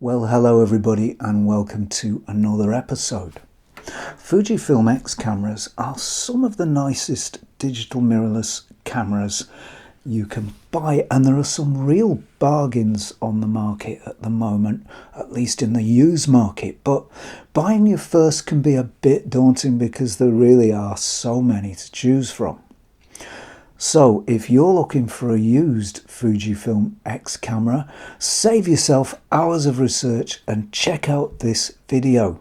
Well, hello everybody and welcome to another episode. Fujifilm X cameras are some of the nicest digital mirrorless cameras you can buy, and there are some real bargains on the market at the moment, at least in the used market. But buying your first can be a bit daunting because there really are so many to choose from. So if you're looking for a used Fujifilm X camera, save yourself hours of research and check out this video.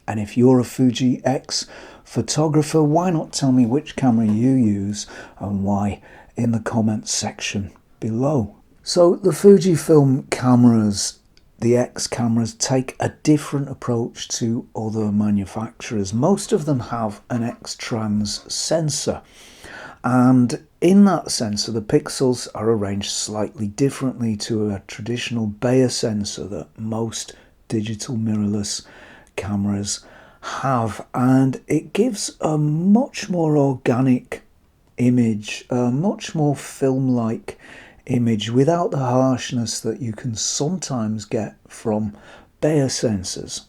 And if you're a Fuji X photographer, why not tell me which camera you use and why in the comments section below. So the Fujifilm cameras, the X cameras, take a different approach to other manufacturers. Most of them have an X-trans sensor. And in that sensor, the pixels are arranged slightly differently to a traditional Bayer sensor that most digital mirrorless cameras have. And it gives a much more organic image, a much more film-like image without the harshness that you can sometimes get from Bayer sensors.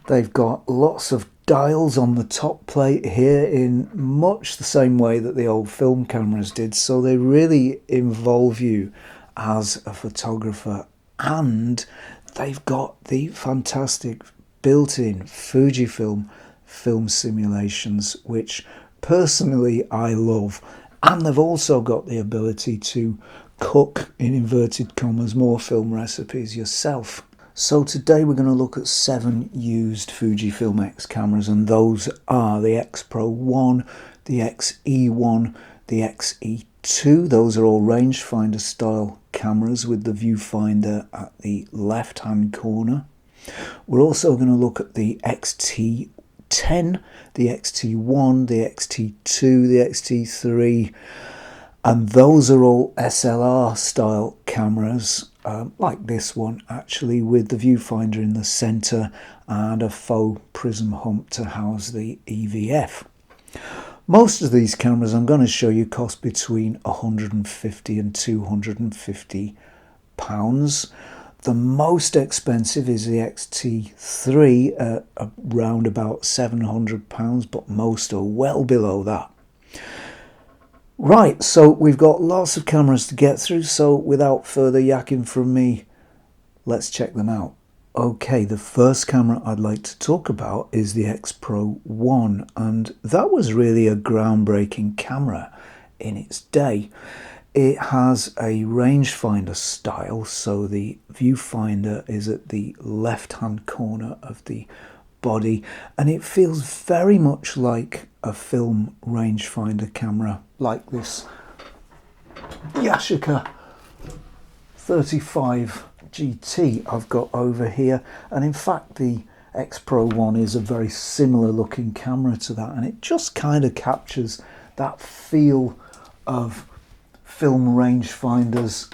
They've got lots of dials on the top plate here in much the same way that the old film cameras did, so they really involve you as a photographer. And they've got the fantastic built-in Fujifilm film simulations, which personally I love. And they've also got the ability to cook, in inverted commas, more film recipes yourself. So today we're going to look at 7 used Fujifilm X cameras, and those are the X-Pro1, the X-E1, the X-E2. Those are all rangefinder style cameras with the viewfinder at the left hand corner. We're also going to look at the XT10, the XT1, the XT2, the XT3, and those are all SLR style cameras. Like this one actually, with the viewfinder in the center and a faux prism hump to house the EVF. Most of these cameras I'm going to show you cost between 150 and 250 pounds. The most expensive is the XT3 at around about 700 pounds, but most are well below that. Right, so we've got lots of cameras to get through, so without further yakking from me, let's check them out. Okay, the first camera I'd like to talk about is the X-Pro1, and that was really a groundbreaking camera in its day. It has a rangefinder style, so the viewfinder is at the left-hand corner of the body, and it feels very much like a film rangefinder camera, like this Yashica 35 GT I've got over here. And in fact the X-Pro1 is a very similar looking camera to that, and it just kind of captures that feel of film rangefinders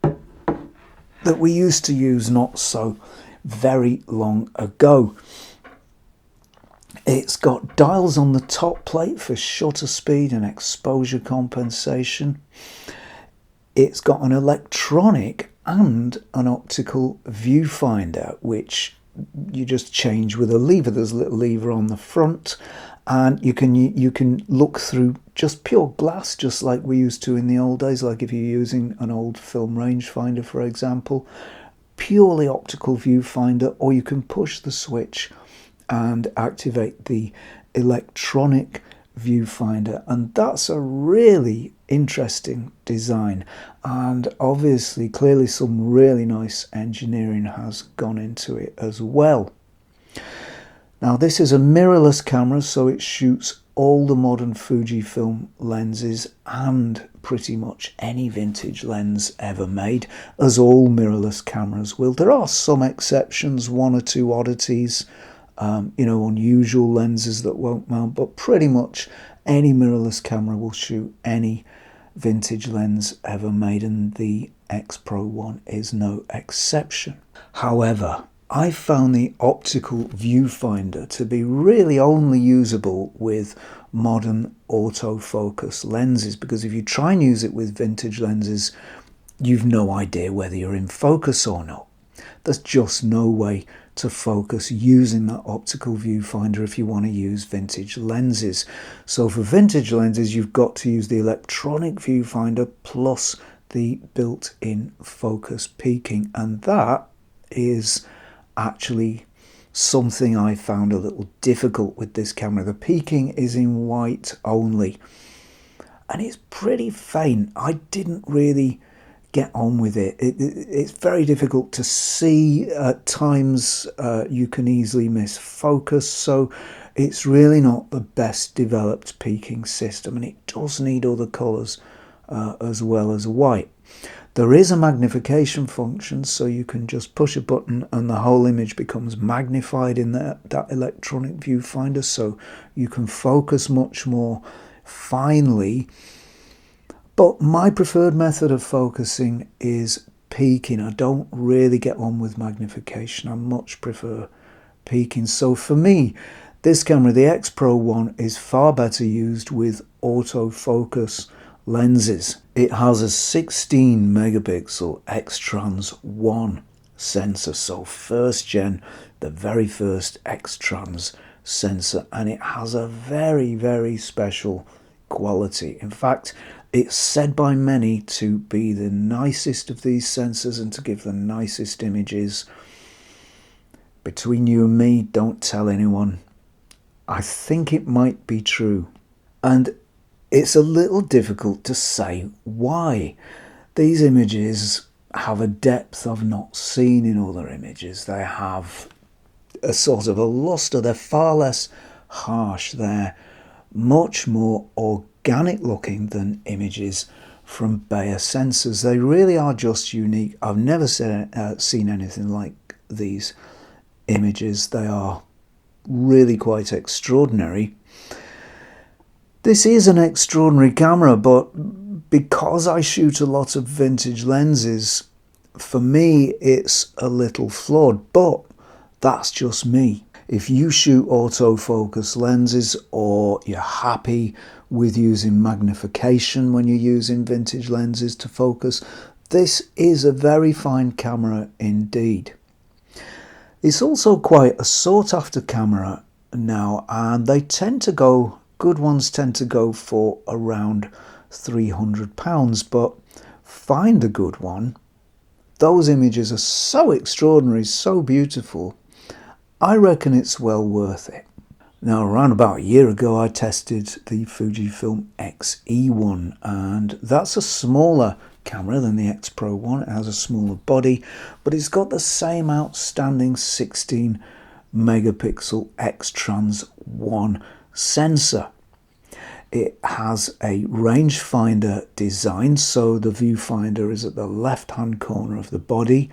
that we used to use not so very long ago. It's got dials on the top plate for shutter speed and exposure compensation. It's got an electronic and an optical viewfinder, which you just change with a lever. There's a little lever on the front, and you can look through just pure glass, just like we used to in the old days, like if you're using an old film rangefinder, for example. Purely optical viewfinder, or you can push the switch and activate the electronic viewfinder, and that's a really interesting design, and obviously clearly some really nice engineering has gone into it as well. Now this is a mirrorless camera, so it shoots all the modern Fujifilm lenses and pretty much any vintage lens ever made, as all mirrorless cameras will. There are some exceptions, 1 or 2 oddities, unusual lenses that won't mount, but pretty much any mirrorless camera will shoot any vintage lens ever made, and the X-Pro1 is no exception. However, I found the optical viewfinder to be really only usable with modern autofocus lenses, because if you try and use it with vintage lenses, you've no idea whether you're in focus or not. There's just no way to focus using that optical viewfinder if you want to use vintage lenses. So for vintage lenses, you've got to use the electronic viewfinder plus the built-in focus peaking, and that is actually something I found a little difficult with this camera. The peaking is in white only, and it's pretty faint. I didn't really get on with it. It's very difficult to see. At times you can easily miss focus, so it's really not the best developed peaking system, and it does need other colours as well as white. There is a magnification function, so you can just push a button and the whole image becomes magnified in that electronic viewfinder, so you can focus much more finely. But my preferred method of focusing is peaking. I don't really get on with magnification. I much prefer peaking. So for me, this camera, the X-Pro1, is far better used with autofocus lenses. It has a 16 megapixel X-Trans1 sensor, so first gen, the very first X-Trans sensor, and it has a very, very special quality. In fact, it's said by many to be the nicest of these sensors and to give the nicest images. Between you and me, don't tell anyone. I think it might be true. And it's a little difficult to say why. These images have a depth I've not seen in other images. They have a sort of a luster. They're far less harsh. They're much more organic looking than images from Bayer sensors. They really are just unique. I've never seen anything like these images. They are really quite extraordinary. This is an extraordinary camera, but because I shoot a lot of vintage lenses, for me it's a little flawed, but that's just me. If you shoot autofocus lenses, or you're happy with using magnification when you're using vintage lenses to focus, this is a very fine camera indeed. It's also quite a sought after camera now, and they tend to go, good ones tend to go for around £300, but find a good one. Those images are so extraordinary, so beautiful. I reckon it's well worth it. Now, around about a year ago, I tested the Fujifilm X-E1, and that's a smaller camera than the X-Pro1. It has a smaller body, but it's got the same outstanding 16 megapixel X-Trans1 sensor. It has a rangefinder design, so the viewfinder is at the left-hand corner of the body.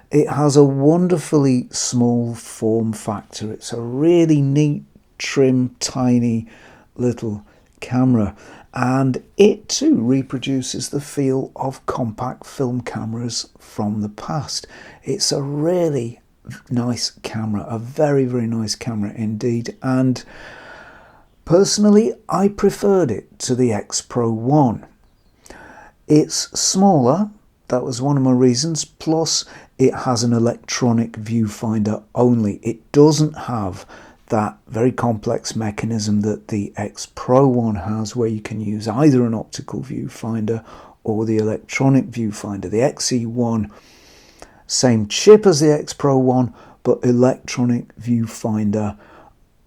It has a wonderfully small form factor. It's a really neat, trim, tiny little camera, and it too reproduces the feel of compact film cameras from the past. It's a really nice camera, a very, very nice camera indeed, and personally I preferred it to the X-Pro1. It's smaller, that was one of my reasons, plus it has an electronic viewfinder only. It doesn't have that very complex mechanism that the X-Pro1 has, where you can use either an optical viewfinder or the electronic viewfinder. The X-E1, same chip as the X-Pro1, but electronic viewfinder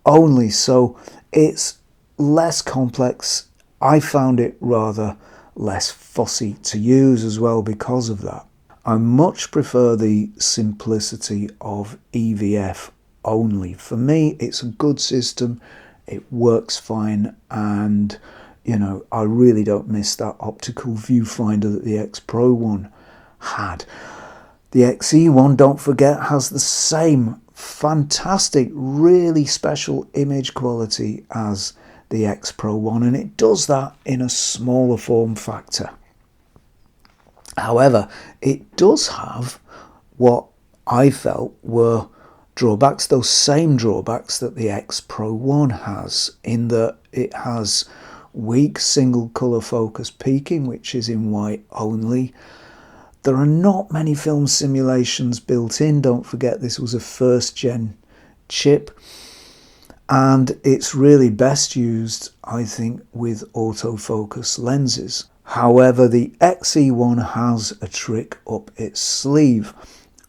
only, so it's less complex. I found it rather less fussy to use as well because of that. I much prefer the simplicity of EVF only. For me, it's a good system, it works fine, and you know, I really don't miss that optical viewfinder that the X-Pro1 had. The X-E1, don't forget, has the same fantastic, really special image quality as the X-Pro1, and it does that in a smaller form factor. However, it does have what I felt were drawbacks, those same drawbacks that the X-Pro1 has, in that it has weak single colour focus peaking, which is in white only. There are not many film simulations built in. Don't forget this was a first gen chip, and it's really best used, I think, with autofocus lenses. However, the X-E1 has a trick up its sleeve.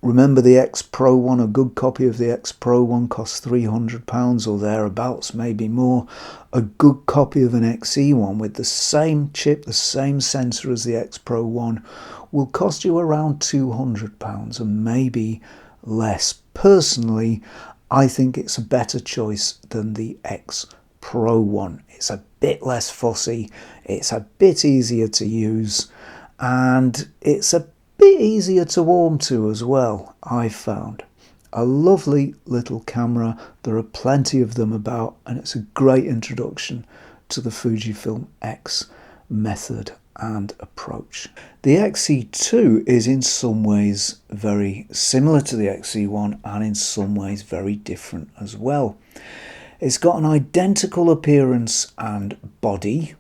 Remember the X-Pro1, a good copy of the X-Pro1 costs £300 or thereabouts, maybe more. A good copy of an X-E1 with the same chip, the same sensor as the X-Pro1 will cost you around £200 and maybe less. Personally, I think it's a better choice than the X-Pro1. It's a bit less fussy, it's a bit easier to use, and it's a bit easier to warm to as well, I found. A lovely little camera, there are plenty of them about, and it's a great introduction to the Fujifilm X method and approach. The X-E2 is in some ways very similar to the X-E1 and in some ways very different as well. It's got an identical appearance and body,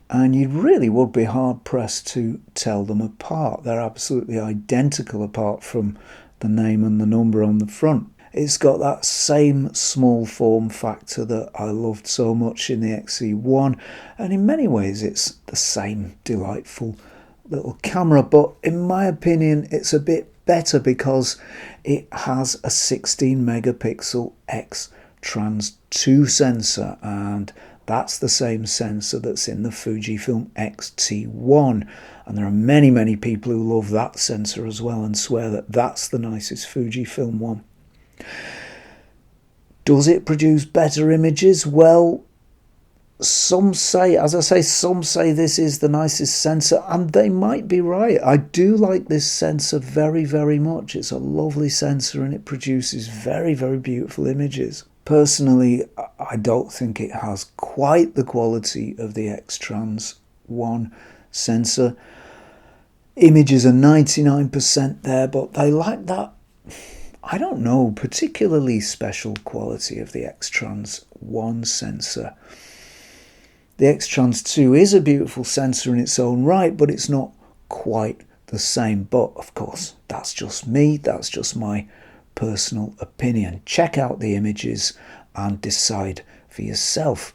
and you really would be hard pressed to tell them apart. They're absolutely identical apart from the name and the number on the front. It's got that same small form factor that I loved so much in the X-E1, and in many ways it's the same delightful little camera, but in my opinion it's a bit better because it has a 16 megapixel X-Trans 2 sensor, and that's the same sensor that's in the Fujifilm X-T1, and there are many people who love that sensor as well and swear that that's the nicest Fujifilm one. Does it produce better images? Well, some say, as I say, some say this is the nicest sensor, and they might be right. I do like this sensor very much. It's a lovely sensor and it produces very beautiful images. Personally, I don't think it has quite the quality of the X-Trans 1 sensor. Images are 99% there, but they lack that, I don't know, particularly special quality of the X-Trans 1 sensor. The X-Trans 2 is a beautiful sensor in its own right, but it's not quite the same. But of course, that's just me, that's just my personal opinion. Check out the images and decide for yourself.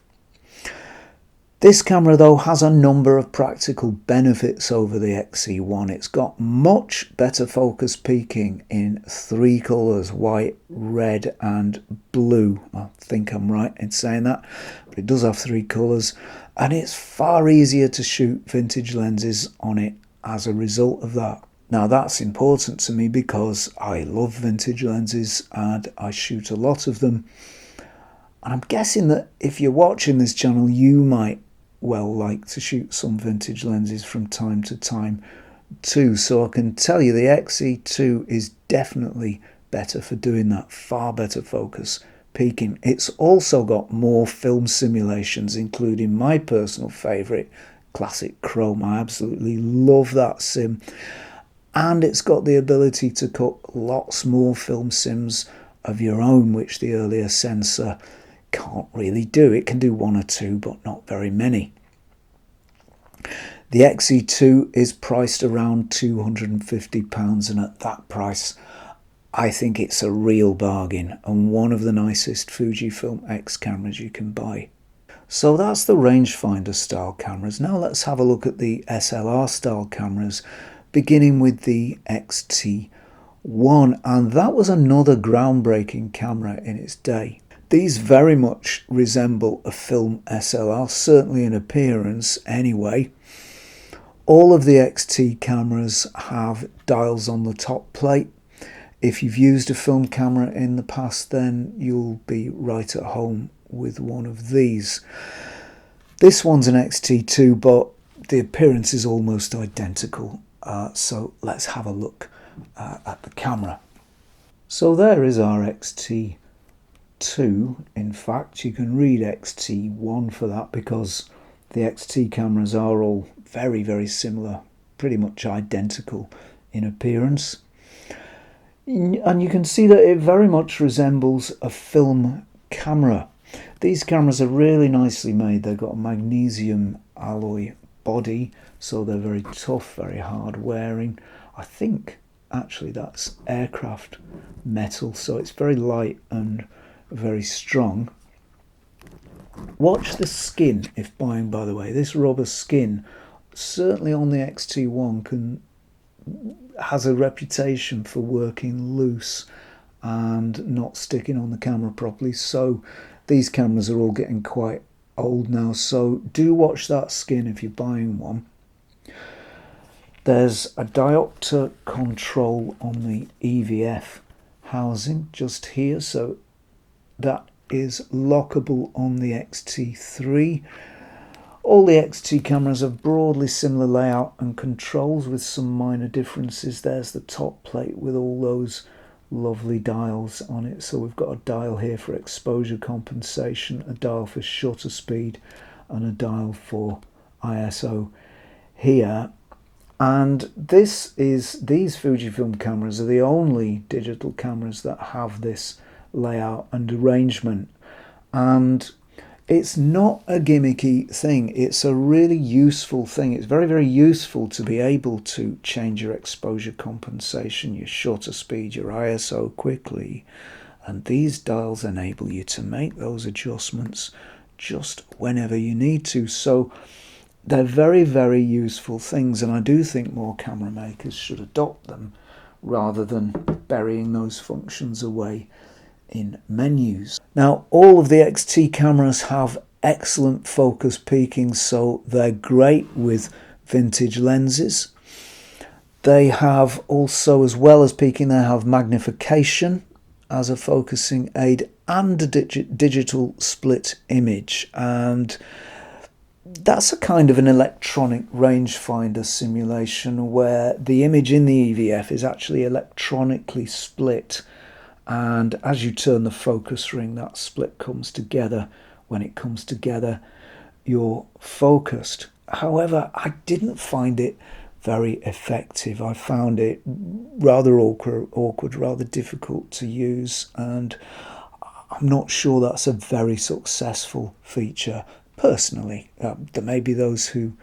This camera though has a number of practical benefits over the X-E1. It's got much better focus peaking in 3 colours, white, red and blue. I think I'm right in saying that, but it does have 3 colours, and it's far easier to shoot vintage lenses on it as a result of that. Now that's important to me because I love vintage lenses and I shoot a lot of them, and I'm guessing that if you're watching this channel you might well like to shoot some vintage lenses from time to time too, so I can tell you the X-E2 is definitely better for doing that, far better focus peaking. It's also got more film simulations, including my personal favourite, Classic Chrome. I absolutely love that sim. And it's got the ability to cut lots more film sims of your own, which the earlier sensor can't really do. It can do 1 or 2, but not very many. The X-E2 is priced around £250, and at that price I think it's a real bargain and one of the nicest Fujifilm X cameras you can buy. So that's the rangefinder style cameras. Now let's have a look at the SLR style cameras, beginning with the X-T1, and that was another groundbreaking camera in its day. These very much resemble a film SLR, certainly in appearance anyway. All of the XT cameras have dials on the top plate. If you've used a film camera in the past, then you'll be right at home with one of these. This one's an XT2, but the appearance is almost identical. So let's have a look at the camera. So there is our XT2. In fact, you can read XT1 for that because the XT cameras are all very similar, pretty much identical in appearance. And you can see that it very much resembles a film camera. These cameras are really nicely made. They've got a magnesium alloy body, so they're very tough, very hard wearing. I think actually that's aircraft metal, so it's very light and very strong. Watch the skin if buying, by the way. This rubber skin, certainly on the XT1, has a reputation for working loose and not sticking on the camera properly. So these cameras are all getting quite old now, so do watch that skin if you're buying one. There's a diopter control on the EVF housing just here, so that is lockable on the XT3. All the XT cameras have broadly similar layout and controls with some minor differences. There's the top plate with all those lovely dials on it. So we've got a dial here for exposure compensation, a dial for shutter speed, and a dial for ISO here. And these Fujifilm cameras are the only digital cameras that have this layout and arrangement. And it's not a gimmicky thing, it's a really useful thing. It's very, very useful to be able to change your exposure compensation, your shutter speed, your ISO quickly. And these dials enable you to make those adjustments just whenever you need to. So they're very, very useful things, and I do think more camera makers should adopt them rather than burying those functions away in menus. Now, all of the XT cameras have excellent focus peaking, so they're great with vintage lenses. They have also, as well as peaking, they have magnification as a focusing aid and a digital split image, and that's a kind of an electronic rangefinder simulation where the image in the EVF is actually electronically split, and as you turn the focus ring, that split comes together. When it comes together, you're focused. However, I didn't find it very effective. I found it rather awkward, rather difficult to use, and I'm not sure that's a very successful feature personally. There may be those who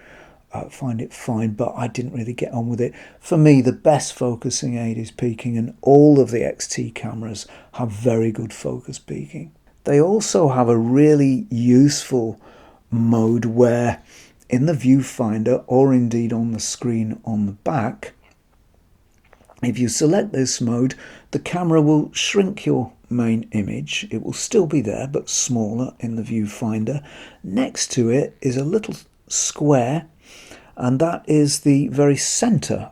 find it fine, but I didn't really get on with it. For me, the best focusing aid is peaking, and all of the XT cameras have very good focus peaking. They also have a really useful mode where in the viewfinder, or indeed on the screen on the back, if you select this mode, the camera will shrink your main image. It will still be there, but smaller in the viewfinder. Next to it is a little square, and that is the very center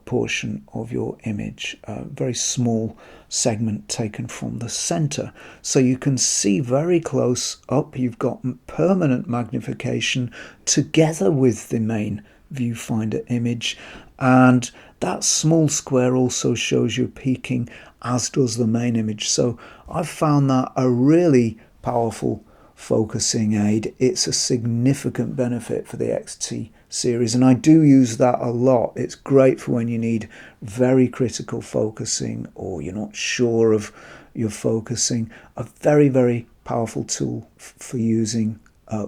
portion of your image, a very small segment taken from the center. So you can see very close up. You've got permanent magnification together with the main viewfinder image, and that small square also shows you peaking, as does the main image. So I've found that a really powerful focusing aid. It's a significant benefit for the XT series, and I do use that a lot. It's great for when you need very critical focusing or you're not sure of your focusing. A very, very powerful tool for using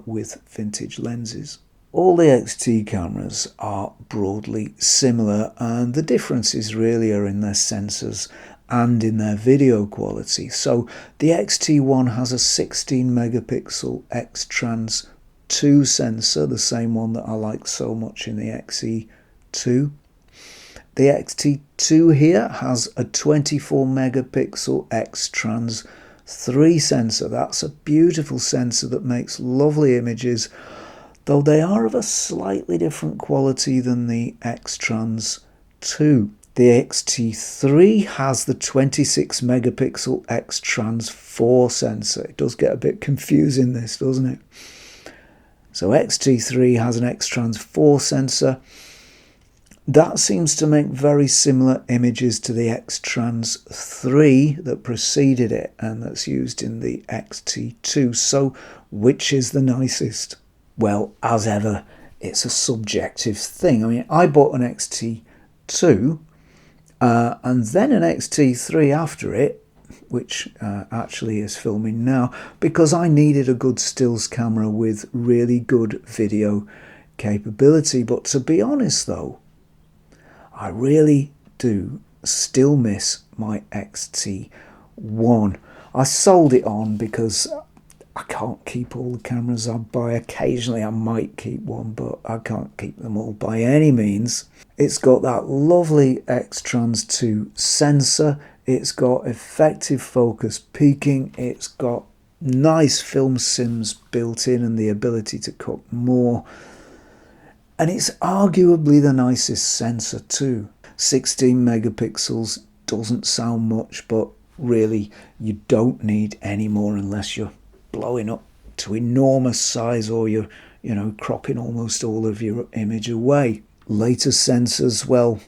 with vintage lenses. All the XT cameras are broadly similar, and the differences really are in their sensors and in their video quality. So the XT1 has a 16 megapixel X-Trans 2 sensor, the same one that I like so much in the XE2. The XT2 here has a 24 megapixel X-Trans 3 sensor. That's a beautiful sensor that makes lovely images, though they are of a slightly different quality than the X-Trans 2. The XT3 has the 26 megapixel X-Trans 4 sensor. It does get a bit confusing, this, doesn't it? So XT3 has an X-Trans 4 sensor. That seems to make very similar images to the X-Trans 3 that preceded it and that's used in the XT2. So which is the nicest? Well, as ever, it's a subjective thing. I mean, I bought an XT2 and then an XT3 after it, which actually is filming now, because I needed a good stills camera with really good video capability. But to be honest though, I really do still miss my XT1. I sold it on because I can't keep all the cameras I buy. Occasionally I might keep one, but I can't keep them all by any means. It's got that lovely X-Trans 2 sensor. It's got effective focus peaking. It's got nice film sims built in and the ability to cut more. And it's arguably the nicest sensor too. 16 megapixels doesn't sound much, but really you don't need any more unless you're blowing up to enormous size or you're, cropping almost all of your image away. Later sensors, well,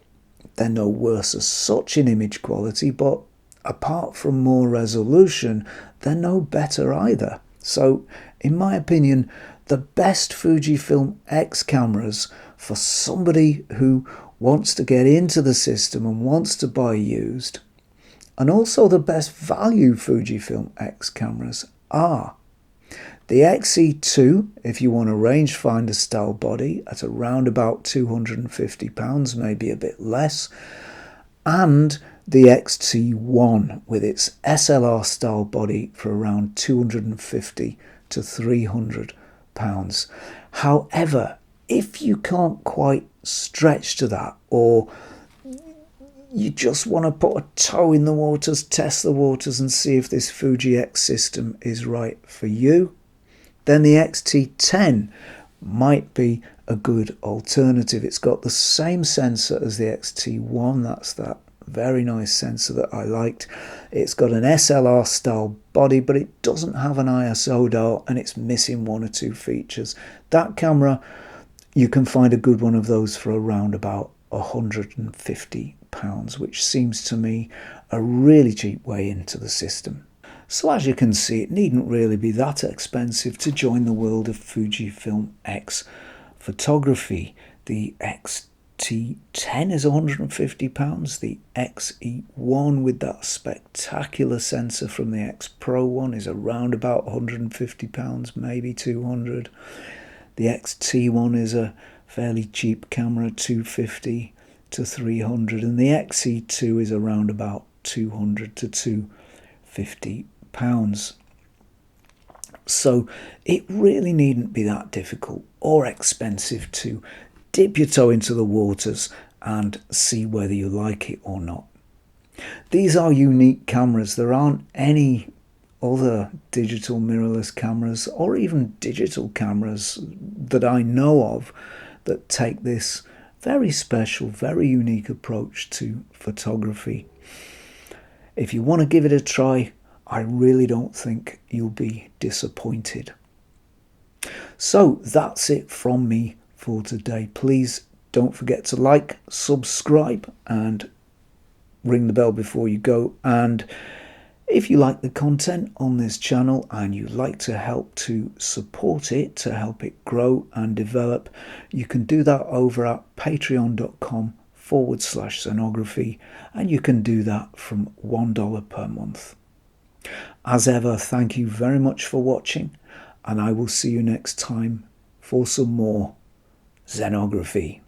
they're no worse as such in image quality, but apart from more resolution, they're no better either. So, in my opinion, the best Fujifilm X cameras for somebody who wants to get into the system and wants to buy used, and also the best value Fujifilm X cameras are the X-E2, if you want a rangefinder style body at around about £250, maybe a bit less, and the X-T1 with its SLR style body for around £250 to £300. However, if you can't quite stretch to that, or you just want to put a toe in the waters, test the waters and see if this Fuji X system is right for you, then the X-T10 might be a good alternative. It's got the same sensor as the X-T1. That's that very nice sensor that I liked. It's got an SLR style body, but it doesn't have an ISO dial and it's missing one or two features. That camera, you can find a good one of those for around about £150, which seems to me a really cheap way into the system. So as you can see, it needn't really be that expensive to join the world of Fujifilm X photography. The X-T10 is £150. The X-E1 with that spectacular sensor from the X-Pro1 is around about £150, maybe £200. The X-T1 is a fairly cheap camera, £250 to £300, and the X-E2 is around about £200 to £250. So it really needn't be that difficult or expensive to dip your toe into the waters and see whether you like it or not. These are unique cameras. There aren't any other digital mirrorless cameras or even digital cameras that I know of that take this very special, very unique approach to photography. If you want to give it a try, I really don't think you'll be disappointed. So that's it from me for today. Please don't forget to like, subscribe and ring the bell before you go. And if you like the content on this channel and you'd like to help to support it, to help it grow and develop, you can do that over at patreon.com/Zenography, and you can do that from $1 per month. As ever, thank you very much for watching, and I will see you next time for some more Zenography.